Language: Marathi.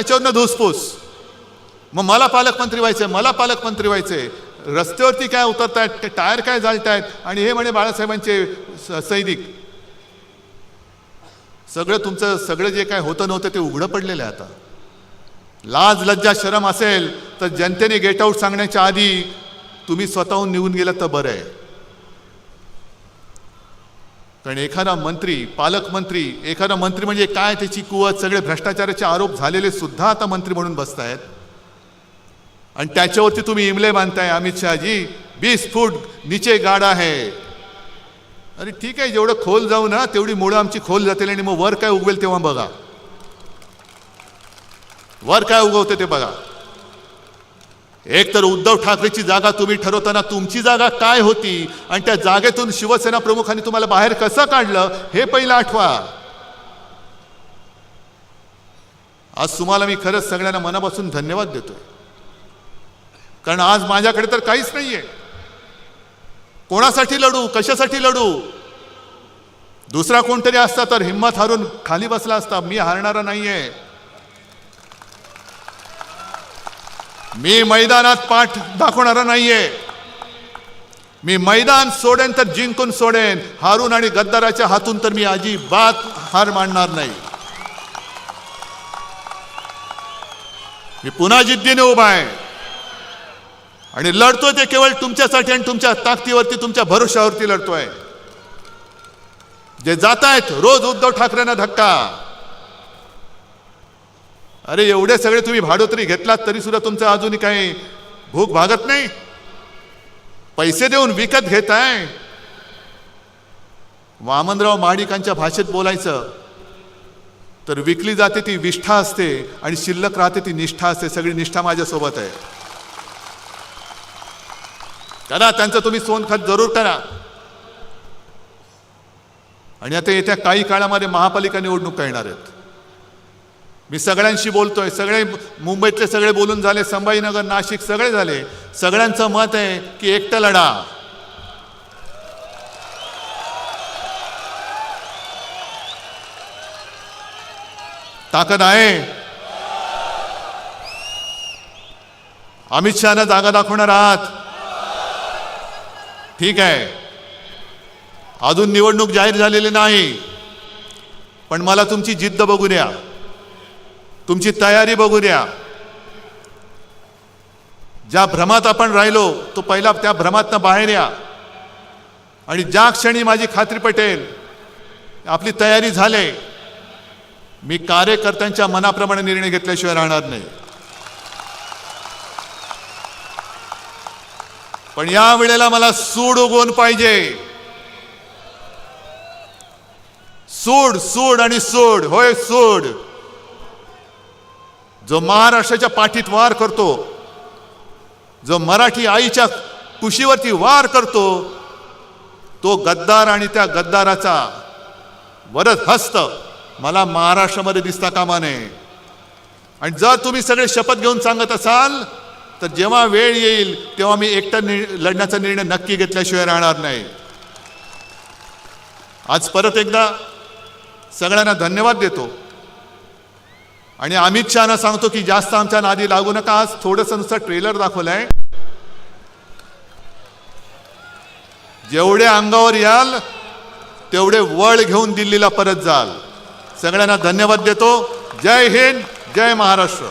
त्याच्यावरनं धुसफूस. मग मला पालकमंत्री व्हायचंय, मला पालकमंत्री व्हायचंय. रस्त्यावरती काय उतरतायत, ते टायर काय जाळतायत आणि हे म्हणे बाळासाहेबांचे सैनिक. सगळं तुमचं सगळं जे काय होतं नव्हतं ते उघडं पडलेलं आहे आता. लाज लज्जा शरम असेल तर जनतेने गेट आऊट सांगण्याच्या आधी तुम्ही स्वतःहून निघून गेलं तर बरं आहे. कारण एखादा मंत्री, पालकमंत्री, एखादा मंत्री म्हणजे काय त्याची कुवत, सगळे भ्रष्टाचाराचे आरोप झालेले सुद्धा आता मंत्री म्हणून बसतायत. आणि त्याच्यावरती तुम्ही इमले बांधताय. अमित शहाजी 20 फूट नीचे गाडा है. अरे ठीक आहे, जेवढं खोल जाऊ ना तेवढी मुळं आमची खोल जातील आणि मग वर काय उगवेल तेव्हा बघा. वर काय उगवते ते बघा. एक तर उद्धव ठाकरेची जागा तुम्ही ठरवताना तुमची जागा काय होती आणि त्या जागेतून शिवसेना प्रमुखांनी तुम्हाला बाहेर कसं काढलं हे पहिलं आठवा. आज तुम्हाला मी खरंच सगळ्यांना मनापासून धन्यवाद देतोय. कारण आज माझ्याकडे तर काहीच नाहीये. कोणासाठी लढू, कशासाठी लढू. दुसरा कोणतरी असता तर हिम्मत हारून खाली बसला असता. मी हारणारा नाहीये. मी मैदानात पाठ दाखवणारा नाहीये. मी मैदान सोडेन तर जिंकून सोडेन. हारून आणि गद्दाराच्या हातून तर मी अजिबात हार मानणार नाही. मी पुन्हा जिद्दीने उभा आहे आणि लढतोय ते केवळ तुमच्यासाठी आणि तुमच्या ताकदीवरती, तुमच्या भरोशावरती लढतोय. जे जात आहेत रोज उद्धव ठाकरेंना धक्का. अरे एवढे सगळे तुम्ही भाडोत्री घेतलात तरी सुद्धा तुमचं अजूनही काही भूक भागत नाही. पैसे देऊन विकत घेताय. वामनराव महाडिकांच्या भाषेत बोलायचं तर विकली जाते ती विष्ठा असते आणि शिल्लक राहते ती निष्ठा असते. सगळी निष्ठा माझ्यासोबत आहे. करा त्यांचं तुम्ही सोनखत जरूर करा. आणि आता येत्या काही काळामध्ये महापालिका निवडणुका येणार आहेत. मी सगळ्यांशी बोलतोय. सगळे मुंबईतले सगळे बोलून झाले, संभाजीनगर, नाशिक सगळे झाले. सगळ्यांचं मत आहे की एकटं लढा. ताकद आहे. अमित शहाना जागा दाखवणार आहात. ठीक आहे, अजून निवडणूक जाहीर झालेली नाही, पण मला तुमची जिद्द बघू द्या, तुमची तयारी बघू द्या. ज्या भ्रमात आपण राहिलो तो पहिला त्या भ्रमातनं बाहेर या. आणि ज्या क्षणी माझी खात्री पटेल आपली तयारी झाले, मी कार्यकर्त्यांच्या मनाप्रमाणे निर्णय घेतल्याशिवाय राहणार नाही. पण या वेळेला मला सूड उगवून पाहिजे. सूड, सूड आणि सूड. होय सूड. जो महाराष्ट्राच्या पाठीत वार करतो, जो मराठी आईच्या कुशीवरती वार करतो, तो गद्दार आणि त्या गद्दाराचा वरद हस्त मला महाराष्ट्रामध्ये दिसता कामा नये. आणि जर तुम्ही सगळे शपथ घेऊन सांगत असाल तर जेव्हा वेळ येईल तेव्हा मी एकटा लढण्याचा निर्णय नक्की घेतल्याशिवाय राहणार नाही. आज परत एकदा सगळ्यांना धन्यवाद देतो आणि अमित शहाना सांगतो की जास्त आमच्या नादी लागू नका. आज थोडंसं नुसतं ट्रेलर दाखवलंय. जेवढे अंगावर याल तेवढे वळ घेऊन दिल्लीला परत जाल. सगळ्यांना धन्यवाद देतो. जय हिंद, जय महाराष्ट्र.